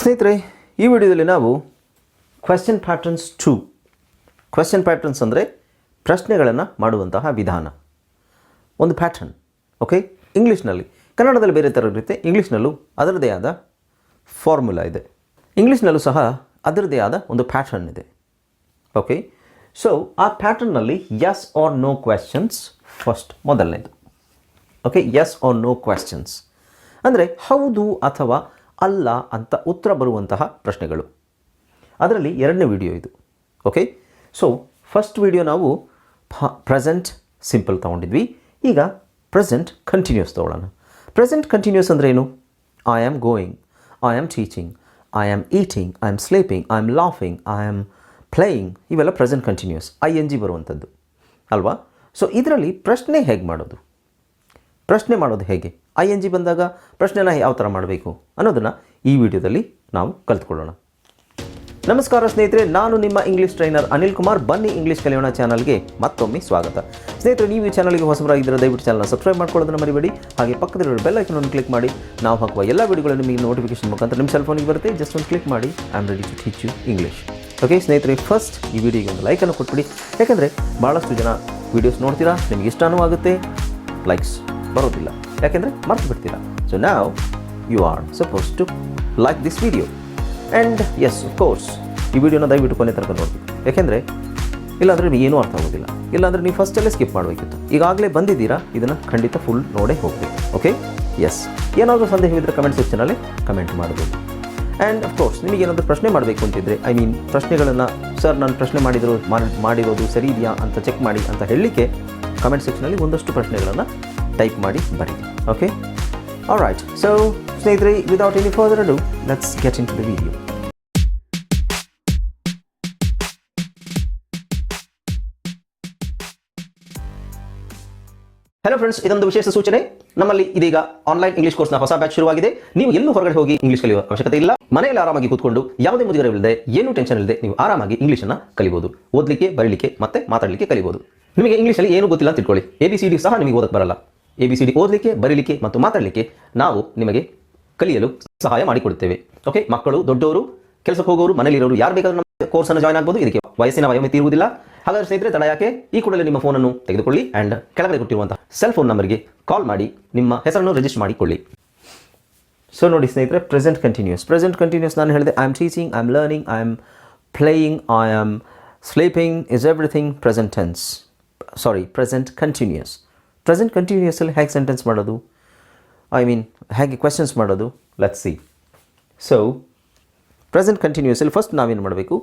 ಸ್ನೇಹಿತರೆ, ಈ ವಿಡಿಯೋದಲ್ಲಿ ನಾವು ಕ್ವೆಶ್ಚನ್ ಪ್ಯಾಟರ್ನ್ಸ್ 2 ಕ್ವೆಶ್ಚನ್ ಪ್ಯಾಟರ್ನ್ಸ್ ಅಂದರೆ ಪ್ರಶ್ನೆಗಳನ್ನು ಮಾಡುವಂತಹ ವಿಧಾನ, ಒಂದು ಪ್ಯಾಟರ್ನ್. ಓಕೆ, ಇಂಗ್ಲೀಷ್ನಲ್ಲಿ, ಕನ್ನಡದಲ್ಲಿ ಬೇರೆ ಥರ ಇರುತ್ತೆ, ಇಂಗ್ಲೀಷ್ನಲ್ಲೂ ಅದರದೇ ಆದ ಫಾರ್ಮುಲಾ ಇದೆ, ಇಂಗ್ಲೀಷ್ನಲ್ಲೂ ಸಹ ಅದರದೇ ಆದ ಒಂದು ಪ್ಯಾಟರ್ನ್ ಇದೆ. ಓಕೆ, ಸೊ ಆ ಪ್ಯಾಟರ್ನಲ್ಲಿ yes or no questions first, ಮೊದಲನೇದು. Okay, yes or no questions ಅಂದರೆ ಹೌದು ಅಥವಾ ಅಲ್ಲ ಅಂತ ಉತ್ತರ ಬರುವಂತಹ ಪ್ರಶ್ನೆಗಳು. ಅದರಲ್ಲಿ ಎರಡನೇ ವಿಡಿಯೋ ಇದು. ಓಕೆ, ಸೊ ಫಸ್ಟ್ ವಿಡಿಯೋ ನಾವು ಪ್ರೆಸೆಂಟ್ ಸಿಂಪಲ್ ತೊಗೊಂಡಿದ್ವಿ. ಈಗ ಪ್ರೆಸೆಂಟ್ ಕಂಟಿನ್ಯೂಸ್ ತೊಗೊಳ್ಳೋಣ. ಪ್ರೆಸೆಂಟ್ ಕಂಟಿನ್ಯೂಸ್ ಅಂದರೆ ಏನು? I am going, I am teaching, I am eating, I am sleeping, I am laughing, I am playing, ಇವೆಲ್ಲ ಪ್ರೆಸೆಂಟ್ ಕಂಟಿನ್ಯೂಸ್, ING ಬರುವಂಥದ್ದು ಅಲ್ವಾ? So ಇದರಲ್ಲಿ ಪ್ರಶ್ನೆ ಹೇಗೆ ಮಾಡೋದು, ಪ್ರಶ್ನೆ ಮಾಡೋದು ಹೇಗೆ, ING ಬಂದಾಗ ಪ್ರಶ್ನೆನ ಯಾವ ಥರ ಮಾಡಬೇಕು ಅನ್ನೋದನ್ನು ಈ ವಿಡಿಯೋದಲ್ಲಿ ನಾವು ಕಲಿತ್ಕೊಳ್ಳೋಣ. ನಮಸ್ಕಾರ ಸ್ನೇಹಿತರೆ, ನಾನು ನಿಮ್ಮ ಇಂಗ್ಲೀಷ್ ಟ್ರೈನರ್ ಅನಿಲ್ಕುಮಾರ್. ಬನ್ನಿ ಇಂಗ್ಲೀಷ್ ಕಲಿಯೋಣ ಚಾನಲ್ಗೆ ಮತ್ತೊಮ್ಮೆ ಸ್ವಾಗತ. ಸ್ನೇಹಿತರೆ, ನೀವು ಈ ಚಾನಲ್ಗೆ ಹೊಸಬರಾಗಿದ್ದರೆ ದಯವಿಟ್ಟು ಚಾನಲ್ನ ಸಬ್ಸ್ಕ್ರೈಬ್ ಮಾಡ್ಕೊಳ್ಳೋದನ್ನು ಮರಿಬೇಡಿ. ಹಾಗೆ ಪಕ್ಕದಲ್ಲಿರೋ ಬೆಲ್ ಐಕನ್ ಕ್ಲಿಕ್ ಮಾಡಿ. ನಾವು ಹಾಕುವ ಎಲ್ಲ ವಿಡಿಯೋಗಳು ನಿಮಗೆ ನೋಟಿಫಿಕೇಶನ್ ಮುಖಾಂತರ ನಿಮ್ಮ ಸೆಲ್ ಫೋನಿಗೆ ಬರುತ್ತೆ. ಜಸ್ಟ್ ಒಂದು ಕ್ಲಿಕ್ ಮಾಡಿ. I am ready to teach you English. Okay ಸ್ನೇಹಿತರೆ, ಫಸ್ಟ್ ಈ ವಿಡಿಯೋಗೆ ಒಂದು ಲೈಕನ್ನು ಕೊಟ್ಬಿಡಿ. ಯಾಕೆಂದರೆ ಭಾಳಷ್ಟು ಜನ ವೀಡಿಯೋಸ್ ನೋಡ್ತೀರಾ, ನಿಮಗೆ ಇಷ್ಟನೂ ಆಗುತ್ತೆ, ಲೈಕ್ಸ್ ಬರೋದಿಲ್ಲ, ಯಾಕೆಂದರೆ ಮರ್ತು ಬಿಡ್ತೀರಾ. ಸೊ ನಾವ್ you are suppose to like this video and yes of course ಈ ವಿಡಿಯೋನ ದಯವಿಟ್ಟು ಕೊನೆ ತನಕ ನೋಡಬೇಕು. ಯಾಕೆಂದರೆ ಇಲ್ಲಾಂದರೆ ನಿಮಗೆ ಏನೂ ಅರ್ಥ ಆಗೋದಿಲ್ಲ, ಇಲ್ಲಾಂದರೆ ನೀವು ಫಸ್ಟಲ್ಲೇ ಸ್ಕಿಪ್ ಮಾಡಬೇಕಿತ್ತು. ಈಗಾಗಲೇ ಬಂದಿದ್ದೀರಾ, ಇದನ್ನು ಖಂಡಿತ ಫುಲ್ ನೋಡೇ ಹೋಗಬೇಕು. ಓಕೆ, ಎಸ್, ಏನಾದರೂ ಸಂದೇಹವಿದ್ದರೆ ಕಮೆಂಟ್ ಸೆಕ್ಷನಲ್ಲಿ ಕಮೆಂಟ್ ಮಾಡ್ಬೋದು. ಆ್ಯಂಡ್ ಅಫ್ಕೋರ್ಸ್ ನಿಮಗೆ ಏನಾದರೂ ಪ್ರಶ್ನೆ ಮಾಡಬೇಕು ಅಂತಿದ್ದರೆ, ಐ ಮೀನ್ ಪ್ರಶ್ನೆಗಳನ್ನು ಸರ್ ನಾನು ಪ್ರಶ್ನೆ ಮಾಡಿರೋದು ಸರಿ ಇದೆಯಾ ಅಂತ ಚೆಕ್ ಮಾಡಿ ಅಂತ ಹೇಳಲಿಕ್ಕೆ ಕಮೆಂಟ್ ಸೆಕ್ಷನಲ್ಲಿ ಒಂದಷ್ಟು ಪ್ರಶ್ನೆಗಳನ್ನು ಟೈಪ್ ಮಾಡಿ ಬರೀ. Okay, alright. ಸೊ ಸ್ನೇಹಿತರೆ, without any further ado let's get into the video. Hello friends, ಇದೊಂದು ವಿಶೇಷ ಸೂಚನೆ. ನಮ್ಮಲ್ಲಿ ಇದೀಗ ಆನ್ಲೈನ್ ಇಂಗ್ಲಿಷ್ ಕೋರ್ಸ್ನ ಹೊಸ ಬ್ಯಾಚ್ ಶುರುವಾಗಿದೆ. ನೀವು ಎಲ್ಲೂ ಹೊರಗಡೆ ಹೋಗಿ ಇಂಗ್ಲಿಷ್ ಕಲಿಯುವ ಅವಶ್ಯಕತೆ ಇಲ್ಲ. ಮನೆಯಲ್ಲಿ ಆರಾಮಾಗಿ ಕೂತ್ಕೊಂಡು ಯಾವುದೇ ಮುಜುಗರವಿಲ್ಲದೆ, ಏನೂ ಟೆನ್ಷನ್ ಇಲ್ಲದೆ ನೀವು ಆರಾಮಾಗಿ ಇಂಗ್ಲೀಷನ್ನು ಕಲಿಬಹುದು. ಓದಲಿಕ್ಕೆ, ಬರೀಲಿಕ್ಕೆ ಮತ್ತೆ ಮಾತಾಡಲಿಕ್ಕೆ ಕಲಿಬಹುದು. ನಿಮಗೆ ಇಂಗ್ಲೀಷಲ್ಲಿ ಏನೂ ಗೊತ್ತಿಲ್ಲ ಅಂತ ತಿಳ್ಕೊಳ್ಳಿ, ABCD ಸಹ ನಿಮಗೆ ಓದಕ್ಕೆ ಬರಲ್ಲ. ABCD ಓದಲಿಕ್ಕೆ, ಬರೀಲಿಕ್ಕೆ ಮತ್ತು ಮಾತಾಡಲಿಕ್ಕೆ ನಾವು ನಿಮಗೆ ಕಲಿಯಲು ಸಹಾಯ ಮಾಡಿಕೊಡುತ್ತೇವೆ. ಓಕೆ, ಮಕ್ಕಳು, ದೊಡ್ಡವರು, ಕೆಲಸಕ್ಕೆ ಹೋಗೋರು, ಮನೆಯಲ್ಲಿರೋರು ಯಾರು ಬೇಕಾದರೂ ನಮ್ಮ ಕೋರ್ಸನ್ನು ಜಾಯ್ನ್ ಆಗ್ಬೋದು. ಇದಕ್ಕೆ ವಯಸ್ಸಿನ ವಯೋಮಿತಿ ಇರುವುದಿಲ್ಲ. ಹಾಗಾದರೆ ಸ್ನೇಹಿತರೆ, ತಡ ಯಾಕೆ, ಈ ಕೂಡಲೇ ನಿಮ್ಮ ಫೋನನ್ನು ತೆಗೆದುಕೊಳ್ಳಿ ಆ್ಯಂಡ್ ಕೆಳಗಡೆ ಕೊಟ್ಟಿರುವಂತಹ ಸೆಲ್ ಫೋನ್ ನಂಬರ್ಗೆ ಕಾಲ್ ಮಾಡಿ ನಿಮ್ಮ ಹೆಸರನ್ನು ರಿಜಿಸ್ಟರ್ ಮಾಡಿಕೊಳ್ಳಿ. ಸೊ ನೋಡಿ ಸ್ನೇಹಿತರೆ, ಪ್ರೆಸೆಂಟ್ ಕಂಟಿನ್ಯೂಸ್ ನಾನು ಹೇಳಿದೆ. I am teaching, I am learning, I am playing, I am sleeping is everything present tense. Present continuous. Present ಕಂಟಿನ್ಯೂಸಲ್ಲಿ ಹೇಗೆ ಸೆಂಟೆನ್ಸ್ ಮಾಡೋದು, ಐ ಮೀನ್ ಹೇಗೆ ಕ್ವೆಶನ್ಸ್ ಮಾಡೋದು, ಲೆಟ್ಸ್ ಸಿ. ಸೊ ಪ್ರೆಸೆಂಟ್ ಕಂಟಿನ್ಯೂಸಲ್ಲಿ ಫಸ್ಟ್ ನಾವೇನು ಮಾಡಬೇಕು,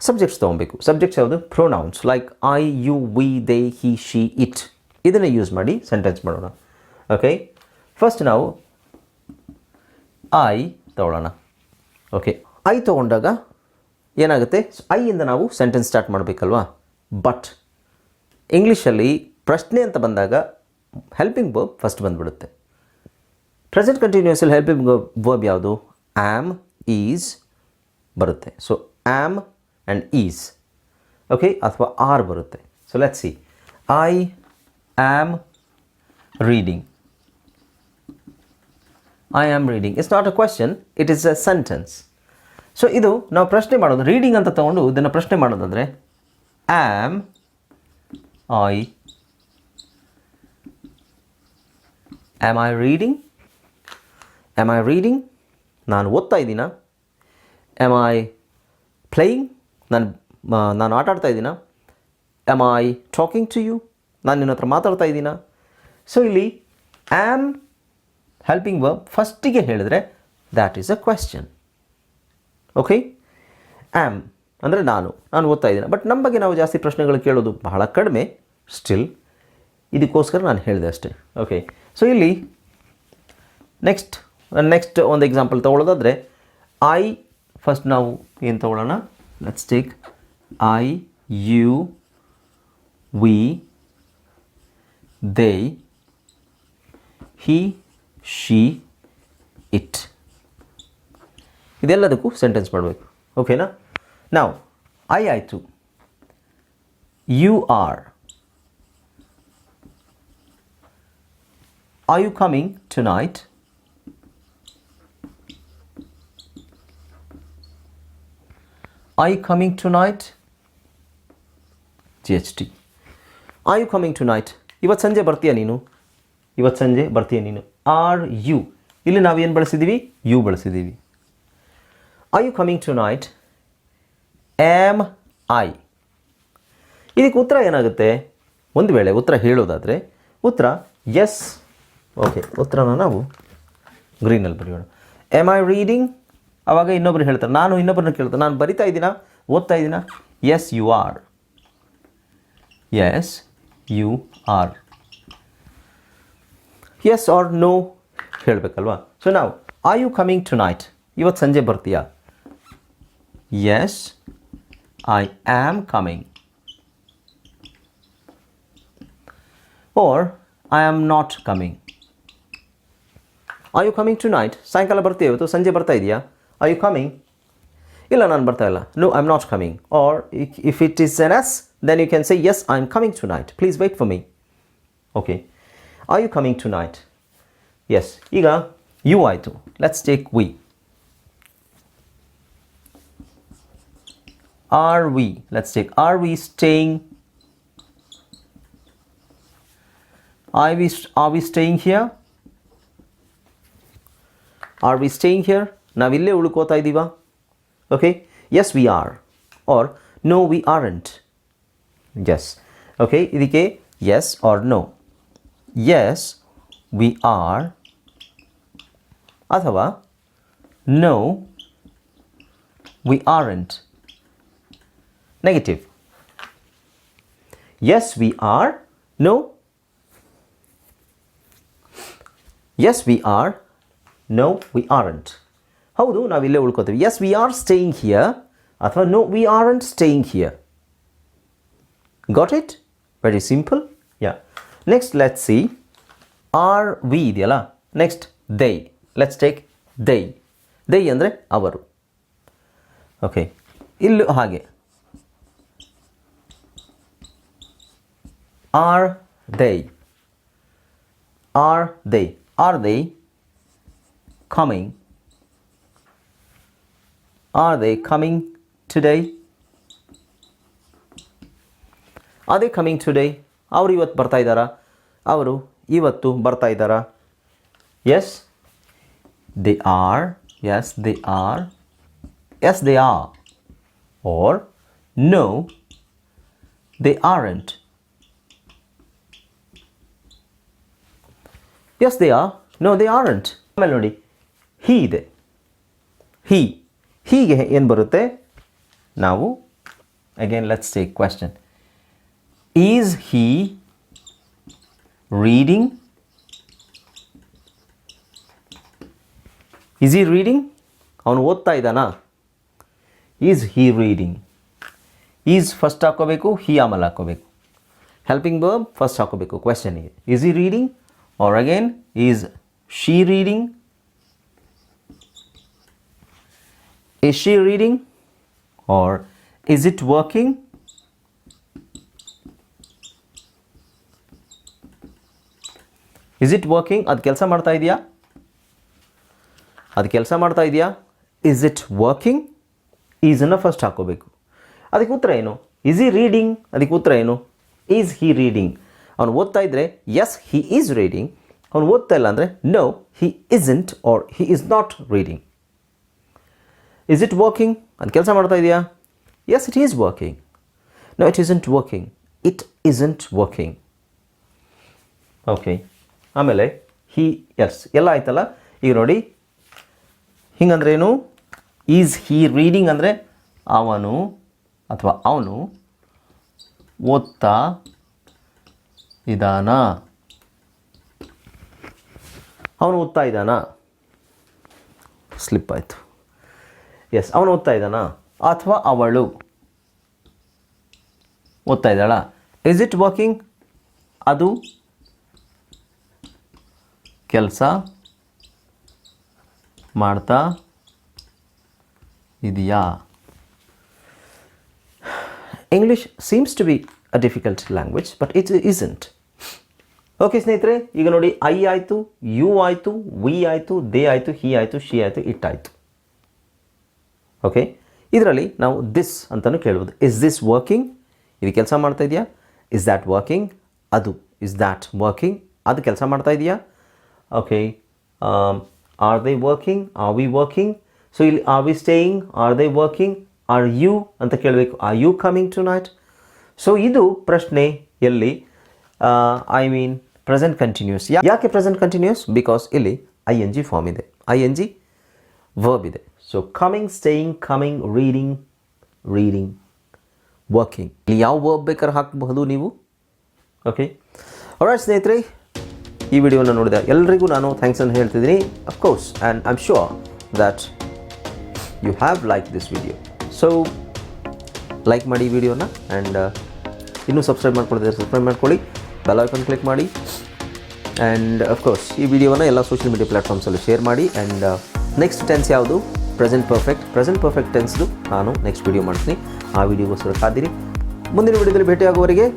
ಸಬ್ಜೆಕ್ಟ್ಸ್ ತೊಗೊಬೇಕು. ಸಬ್ಜೆಕ್ಟ್ಸ್ ಯಾವುದು? Pronouns like I, you, we, they, he, she, it. ಇದನ್ನು ಯೂಸ್ ಮಾಡಿ ಸೆಂಟೆನ್ಸ್ ಮಾಡೋಣ. ಓಕೆ, ಫಸ್ಟ್ ನಾವು ಐ ತೊಗೊಳ್ಳೋಣ. ಓಕೆ, ಐ ತೊಗೊಂಡಾಗ ಏನಾಗುತ್ತೆ, ಐಯಿಂದ ನಾವು ಸೆಂಟೆನ್ಸ್ ಸ್ಟಾರ್ಟ್ ಮಾಡಬೇಕಲ್ವಾ. ಬಟ್ ಇಂಗ್ಲೀಷಲ್ಲಿ ಪ್ರಶ್ನೆ ಅಂತ ಬಂದಾಗ ಹೆಲ್ಪಿಂಗ್ ವರ್ಬ್ ಫಸ್ಟ್ ಬಂದುಬಿಡುತ್ತೆ. ಪ್ರೆಸೆಂಟ್ ಕಂಟಿನ್ಯೂಸಲ್ಲಿ ಹೆಲ್ಪಿಂಗ್ ವರ್ಬ್ ಯಾವುದು? ಆಮ್, ಈಸ್ ಬರುತ್ತೆ. So am and is, okay, ಅಥವಾ ಆರ್ ಬರುತ್ತೆ. So let's see. I am reading. I am reading it's not a question, it is a sentence. So ಇದು ನಾವು ಪ್ರಶ್ನೆ ಮಾಡೋದು. Reading ಅಂತ ತೊಗೊಂಡು ಇದನ್ನು ಪ್ರಶ್ನೆ ಮಾಡೋದಂದರೆ am I, am I reading, am I reading, ನಾನು ಓದ್ತಾ ಇದ್ದೀನಾ? ಆಮ್ ಐ ಪ್ಲೇಯಿಂಗ್, ನಾನು ಆಟ ಆಡ್ತಾ ಇದ್ದೀನಾ? Am I talking to you, ನಾನು ನಿನ್ನ ಹತ್ರ ಮಾತಾಡ್ತಾ ಇದ್ದೀನಾ? ಸೊ ಇಲ್ಲಿ ಆಮ್ ಹೆಲ್ಪಿಂಗ್ ವರ್ಬ್ ಫಸ್ಟಿಗೆ ಹೇಳಿದ್ರೆ that is a question. Okay, am ಅಂದರೆ ನಾನು ಓದ್ತಾ ಇದ್ದೀನಿ. ಬಟ್ ನಮ್ಮ ಬಗ್ಗೆ ನಾವು ಜಾಸ್ತಿ ಪ್ರಶ್ನೆಗಳು ಕೇಳೋದು ಬಹಳ ಕಡಿಮೆ. ಸ್ಟಿಲ್ ಇದಕ್ಕೋಸ್ಕರ ನಾನು ಹೇಳಿದೆ ಅಷ್ಟೇ. ಓಕೆ, ಸೊ ಇಲ್ಲಿ ನೆಕ್ಸ್ಟ್ ಒಂದು ಎಕ್ಸಾಂಪಲ್ ತೊಗೊಳ್ಳೋದಾದರೆ ಐ ಫಸ್ಟ್ ನಾವು ಏನು ತೊಗೊಳ್ಳೋಣ, let's take I, you, we, they, he, she, it. ಇದೆಲ್ಲದಕ್ಕೂ ಸೆಂಟೆನ್ಸ್ ಮಾಡಬೇಕು. ಓಕೆನಾ? ನಾವು ಐ ಆಯಿತು, you are you coming tonight? Are you coming tonight? GHT. Are you coming tonight? ಇವತ್ತು ಸಂಜೆ ಬರ್ತೀಯಾ ನೀನು? ಇವತ್ತು ಸಂಜೆ ಬರ್ತೀಯ ನೀನು. ಆರ್ ಯು, ಇಲ್ಲಿ ನಾವೇನು ಬಳಸಿದ್ದೀವಿ? ಯು ಬಳಸಿದ್ದೀವಿ. Are you coming tonight? Am I. ಇದಕ್ಕೆ ಉತ್ತರ ಏನಾಗುತ್ತೆ? ಒಂದು ವೇಳೆ ಉತ್ತರ ಹೇಳೋದಾದರೆ ಉತ್ತರ ಎಸ್. ಓಕೆ, ಉತ್ತರನ ನಾವು ಗ್ರೀನಲ್ಲಿ ಬರೆಯೋಣ. Am I reading? ಆವಾಗ ಇನ್ನೊಬ್ರು ಹೇಳ್ತಾರೆ, ನಾನು ಇನ್ನೊಬ್ಬರನ್ನ ಕೇಳ್ತಾರೆ, ನಾನು ಬರಿತಾ ಇದ್ದೀನಾ, ಓದ್ತಾ ಇದ್ದೀನಾ? Yes you are. Yes you are. Yes or no ಹೇಳಬೇಕಲ್ವಾ? ಸೊ ನಾವು are you coming tonight? ಇವತ್ತು ಸಂಜೆ ಬರ್ತೀಯಾ? Yes I am coming. Or I am not coming. Are you coming tonight? ಸಾಯಂಕಾಲ ಬರ್ತೀಯ, ಇವತ್ತು ಸಂಜೆ ಬರ್ತಾ ಇದೆಯಾ? Are you coming? ಇಲ್ಲ, ನಾನು ಬರ್ತಾ ಇಲ್ಲ. No, I am not coming. Or if it is N S, then you can say yes, I am coming tonight, please wait for me. Okay, are you coming tonight? Yes. ಈಗ you ಆಯಿತು. Let's take we. Are we? Let's take, are we staying? Are we staying here? Are we staying here? ನಾವಿಲ್ಲೇ ಉಳ್ಕೋತಾ ಇದ್ದೀವಾ? Okay, yes we are, or no we aren't. Yes. Okay, ಇದಕ್ಕೆ yes or no. Yes we are, ಅಥವಾ no we aren't. Negative. Yes we are, no. Yes we are, no we aren't. ಹೌದು, ನಾವಿಲ್ಲೇ ಉಳ್ಕೋತೀವಿ. Yes we are staying here, ಅಥವಾ no we aren't staying here. Got it? Very simple. Yeah. Next, let's see. Are we ಇದೆಯಲ್ಲ? Next, they. Let's take they. They ಅಂದರೆ ಅವರು. Okay, ಇಲ್ಲೂ ಹಾಗೆ. Are they? Are they? Are they coming? Are they coming today? Are they coming today? ಅವರು ಇವತ್ತು ಬರ್ತಾ ಇದ್ದಾರಾ? ಅವರು ಇವತ್ತು ಬರ್ತಾ ಇದ್ದಾರಾ? Yes, they are. Yes, they are. Yes, they are. Or no, they aren't. Yes, they are. No, they aren't. ಆಮೇಲೆ ನೋಡಿ, he ಇದೆ. ಹೀಗೆ ಏನು ಬರುತ್ತೆ? ನಾವು again let's take question. Is he reading? Is he reading? ಅವನು ಓದ್ತಾ ಇದ್ದಾನಾ? Is he reading? Is first ಹಾಕೋಬೇಕು, he ಆಮೇಲೆ ಹಾಕೋಬೇಕು. ಹೆಲ್ಪಿಂಗ್ ವರ್ಬ್ ಫಸ್ಟ್ ಹಾಕೋಬೇಕು ಕ್ವೆಶ್ಚನ್ಗೆ. Is he reading? Or again, is she reading? Is she reading? Or is it working? Is it working? ಅದು ಕೆಲಸ ಮಾಡ್ತಾ ಇದೆಯಾ? ಅದು ಕೆಲಸ ಮಾಡ್ತಾ ಇದೆಯಾ? Is it working? ಈಸನ್ನು ಫಸ್ಟ್ ಹಾಕೋಬೇಕು. ಅದಕ್ಕೆ ಉತ್ತರ ಏನು? Is he reading? ಅದಕ್ಕೆ ಉತ್ತರ ಏನು? Is he reading? ಅವನು ಓದ್ತಾ ಇದ್ದರೆ yes he is reading. ಅವನು ಓದ್ತಾ ಇಲ್ಲ ಅಂದರೆ no he isn't or he is not reading. Is it working? ಅದು ಕೆಲಸ ಮಾಡ್ತಾ ಇದೆಯಾ? Yes it is working. No it isn't working. It isn't working. Okay, ಆಮೇಲೆ he yes ಎಲ್ಲ ಆಯ್ತಲ್ಲ. ಈಗ ನೋಡಿ, ಹಿಂಗಂದ್ರೇನು? ಈಸ್ ಹಿ ರೀಡಿಂಗ್ ಅಂದರೆ ಅವನು ಅಥವಾ ಅವನು ಓದ್ತಾ ಇದ್ದಾನಾ? ಅವನು ಓದ್ತಾ ಇದ್ದಾನಾ? ಸ್ಲಿಪ್ ಆಯಿತು. ಎಸ್, ಅವನು ಓದ್ತಾ ಇದ್ದಾನಾ? ಅಥವಾ ಅವಳು ಓದ್ತಾ ಇದ್ದಾಳಾ? Is it working? ಅದು ಕೆಲಸ ಮಾಡ್ತಾ ಇದೆಯಾ? English seems to be a difficult language, but it isn't. Okay ಸ್ನೇಹಿತರೆ, ಈಗ ನೋಡಿ, ಐ ಆಯಿತು, ಯು ಆಯಿತು, ವಿ ಆಯಿತು, ದೇ ಆಯಿತು, ಹಿ ಆಯಿತು, ಶಿ ಆಯಿತು, ಇಟ್ ಆಯಿತು. ಓಕೆ, ಇದರಲ್ಲಿ ನಾವು ದಿಸ್ ಅಂತಲೂ ಕೇಳ್ಬೋದು. ಇಸ್ ದಿಸ್ ವರ್ಕಿಂಗ್, ಇದು ಕೆಲಸ ಮಾಡ್ತಾ ಇದೆಯಾ? ಇಸ್ ದ್ಯಾಟ್ ವರ್ಕಿಂಗ್, ಅದು ಇಸ್ ದ್ಯಾಟ್ ವರ್ಕಿಂಗ್, ಅದು ಕೆಲಸ ಮಾಡ್ತಾ ಇದೆಯಾ? Okay, are they working, are we working? So ಇಲ್ಲಿ are we staying, are they working, are you ಅಂತ ಕೇಳಬೇಕು, are you coming tonight? So ಇದು ಪ್ರಶ್ನೆಯಲ್ಲಿ ಐ ಮೀನ್ ಪ್ರೆಸೆಂಟ್ ಕಂಟಿನ್ಯೂಸ್. ಯಾಕೆ ಪ್ರೆಸೆಂಟ್ ಕಂಟಿನ್ಯೂಸ್? ಬಿಕಾಸ್ ಇಲ್ಲಿ ಐ ಎನ್ ಜಿ ಫಾರ್ಮ್ ಇದೆ, I N G verb ಇದೆ. So coming, staying, coming, reading, reading, working, ಇಲ್ಲಿ ಯಾವ ವರ್ಬ್ ಬೇಕಾದ್ರೆ ಹಾಕಬಹುದು ನೀವು. ಓಕೆ, ಆಲ್ರೈಟ್ ಸ್ನೇಹಿತರೆ, ಈ ವಿಡಿಯೋನ ನೋಡಿದ ಎಲ್ಲರಿಗೂ ನಾನು ಥ್ಯಾಂಕ್ಸನ್ನು ಹೇಳ್ತಿದ್ದೀನಿ. Of course, and I am sure that you have like this video. So like ಮಾಡಿ ಈ ವಿಡಿಯೋನ, ಆ್ಯಂಡ್ ಇನ್ನೂ ಸಬ್ಸ್ಕ್ರೈಬ್ ಮಾಡ್ಕೊಳ್ಳಿದ್ರೆ ಸಬ್ಸ್ಕ್ರೈಬ್ ಮಾಡ್ಕೊಳ್ಳಿ, ಬೆಲ್ ಐಕಾನ್ ಕ್ಲಿಕ್ ಮಾಡಿ, ಆ್ಯಂಡ್ ಅಫ್ಕೋರ್ಸ್ ಈ ವಿಡಿಯೋನ ಎಲ್ಲ ಸೋಷಿಯಲ್ ಮೀಡಿಯಾ ಪ್ಲ್ಯಾಟ್ಫಾರ್ಮ್ಸಲ್ಲಿ ಶೇರ್ ಮಾಡಿ. ಆ್ಯಂಡ್ ನೆಕ್ಸ್ಟ್ ಟೆನ್ಸ್ ಯಾವುದು? ಪ್ರೆಸೆಂಟ್ ಪರ್ಫೆಕ್ಟ್ ಟೆನ್ಸ್ದು ನಾನು ನೆಕ್ಸ್ಟ್ ವಿಡಿಯೋ ಮಾಡ್ತೀನಿ. ಆ ವಿಡಿಯೋಗೋಸ್ಕರ ಕಾದಿರಿ. ಮುಂದಿನ ವಿಡಿಯೋದಲ್ಲಿ ಭೇಟಿಯಾಗುವವರೆಗೆ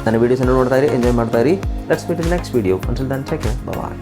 ನನ್ನ ವೀಡಿಯೋಸನ್ನು ನೋಡ್ತಾ ಇರಿ, ಎಂಜಾಯ್ ಮಾಡ್ತಾ ಇರಿ. Let's meet in next video. Until then take care, bye.